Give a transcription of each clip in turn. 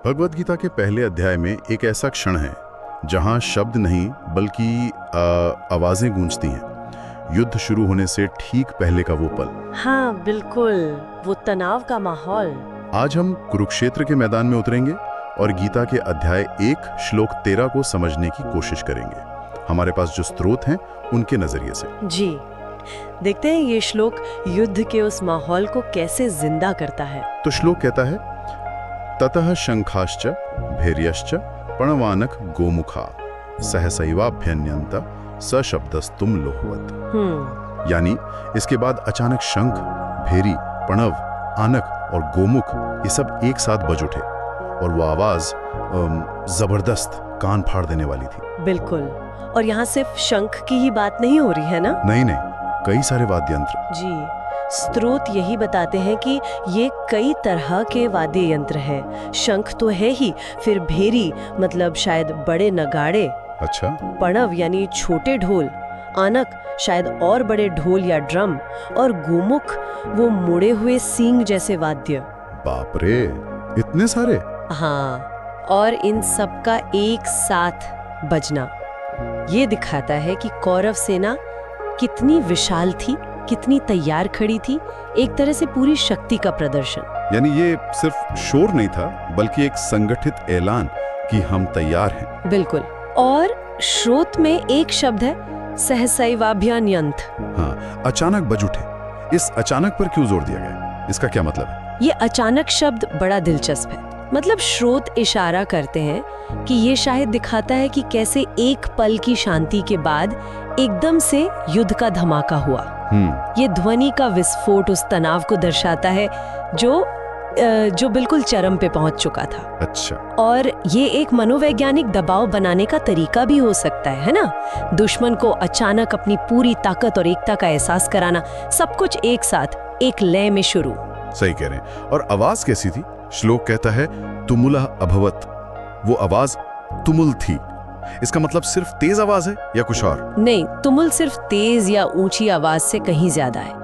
भगवद गीता के पहले अध्याय में एक ऐसा क्षण है जहां शब्द नहीं बल्कि आवाजें गूंजती हैं। युद्ध शुरू होने से ठीक पहले का वो पल। हाँ बिल्कुल, वो तनाव का माहौल। आज हम कुरुक्षेत्र के मैदान में उतरेंगे और गीता के अध्याय 1 श्लोक 13 को समझने की कोशिश करेंगे, हमारे पास जो स्रोत हैं उनके नजरिए से। जी, देखते हैं ये श्लोक युद्ध के उस माहौल को कैसे जिंदा करता है। तो श्लोक कहता है, ततः शंखाश्च भैर्यश्च प्रणवानक गोमुखा सहसैवाभ्यन्यन्त सशब्दस्तुम लोहवत। यानी इसके बाद अचानक शंख, भेरी, प्रणव, आनक और गोमुख ये सब एक साथ बज उठे और वो आवाज जबरदस्त, कान फाड़ देने वाली थी। बिल्कुल, और यहाँ सिर्फ शंख की ही बात नहीं हो रही है ना? नहीं, कई सारे वाद्य यंत्र। जी, स्रोत यही बताते हैं कि ये कई तरह के वाद्य यंत्र हैं। शंख तो है ही, फिर भेरी मतलब शायद बड़े नगाड़े। अच्छा। प्रणव यानी छोटे ढोल, आनक शायद और बड़े ढोल या ड्रम, और गोमुख वो मुड़े हुए सींग जैसे वाद्य। बाप रे, इतने सारे। हाँ, और इन सब का एक साथ बजना ये दिखाता है कि कौरव सेना कितनी विशाल थी, कितनी तैयार खड़ी थी, एक तरह से पूरी शक्ति का प्रदर्शन। यानी ये सिर्फ शोर नहीं था बल्कि एक संगठित ऐलान कि हम तैयार हैं। बिल्कुल, और श्रोत में एक शब्द है सहसैवाभ्यन्यन्त। हाँ, अचानक बज उठे। इस अचानक पर क्यों जोर दिया गया? इसका क्या मतलब है? ये अचानक शब्द बड़ा दिलचस्प है। मतलब स्रोत इशारा करते हैं कि ये शायद दिखाता है कि कैसे एक पल की शांति के बाद एकदम से युद्ध का धमाका हुआ। ये ध्वनि का विस्फोट उस तनाव को दर्शाता है जो बिल्कुल चरम पे पहुंच चुका था। अच्छा। और ये एक मनोवैज्ञानिक दबाव बनाने का तरीका भी हो सकता है ना? दुश्मन को अचानक अपनी पूरी ताकत और एकता का एहसास कराना, सब कुछ एक साथ एक लय में शुरू। सही कह रहे हैं। और आवाज कैसी थी? श्लोक कहता है तुमुला अभवत। वो आवाज तुमुल थी। इसका मतलब सिर्फ तेज आवाज है या कुछ और? नहीं, तुमुल सिर्फ तेज या ऊंची आवाज से कहीं ज्यादा है।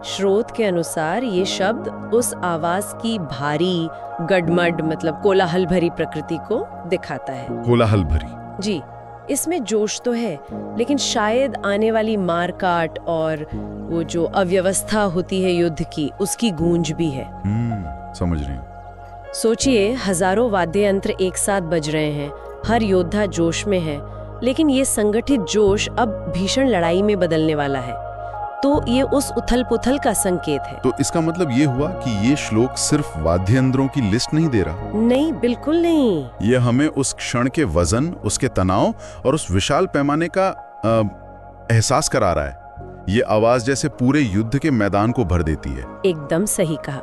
स्रोत के अनुसार ये शब्द उस आवाज की भारी, गडमड मतलब कोलाहल भरी प्रकृति को दिखाता है। कोलाहल भरी। जी, इसमें जोश तो है, लेकिन शायद आने वाली मारकाट और वो जो अव्यवस्था होती है युद्ध की, उसकी गूंज भी है। समझ रही हूँ। सोचिए, हजारों वाद्य यंत्र एक साथ बज रहे हैं, हर योद्धा जोश में है, लेकिन ये संगठित जोश अब भीषण लड़ाई में बदलने वाला है। तो ये उस उथल पुथल का संकेत है। तो इसका मतलब ये हुआ कि ये श्लोक सिर्फ वाद्य यंत्रों की लिस्ट नहीं दे रहा। नहीं, बिल्कुल नहीं। ये हमें उस क्षण के वजन, उसके तनाव और उस विशाल पैमाने का एहसास करा रहा है। ये आवाज जैसे पूरे युद्ध के मैदान को भर देती है। एकदम सही कहा।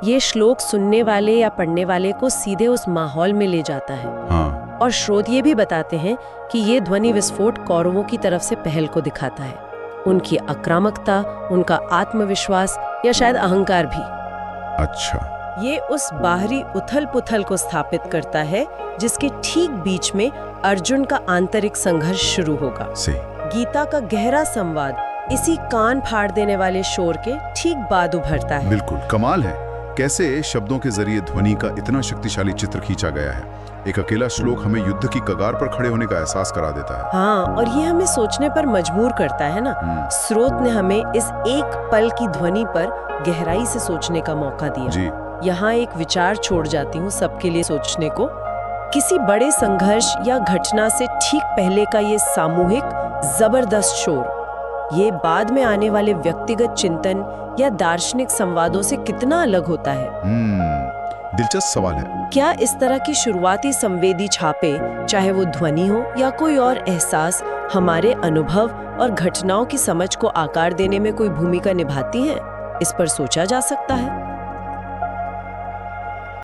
ये श्लोक सुनने वाले या पढ़ने वाले को सीधे उस माहौल में ले जाता है। हाँ। और स्रोत ये भी बताते हैं कि ये ध्वनि विस्फोट कौरवों की तरफ से पहल को दिखाता है, उनकी आक्रामकता, उनका आत्मविश्वास या शायद अहंकार भी। अच्छा। ये उस बाहरी उथल पुथल को स्थापित करता है जिसके ठीक बीच में अर्जुन का आंतरिक संघर्ष शुरू होगा। गीता का गहरा संवाद इसी कान फाड़ देने वाले शोर के ठीक बाद उभरता है। बिल्कुल कमाल है, कैसे शब्दों के जरिए ध्वनि का इतना शक्तिशाली चित्र खींचा गया है। एक अकेला श्लोक हमें युद्ध की कगार पर खड़े होने का एहसास करा देता है। हाँ, और ये हमें सोचने पर मजबूर करता है ना। स्रोत ने हमें इस एक पल की ध्वनि पर गहराई से सोचने का मौका दिया। जी। यहाँ एक विचार छोड़ जाती हूँ सबके लिए सोचने को। किसी बड़े संघर्ष या घटना से ठीक पहले का ये सामूहिक जबरदस्त शोर, ये बाद में आने वाले व्यक्तिगत चिंतन या दार्शनिक संवादों से कितना अलग होता है? दिलचस्प सवाल है। क्या इस तरह की शुरुआती संवेदी छापे, चाहे वो ध्वनि हो या कोई और एहसास, हमारे अनुभव और घटनाओं की समझ को आकार देने में कोई भूमिका निभाती हैं? इस पर सोचा जा सकता है।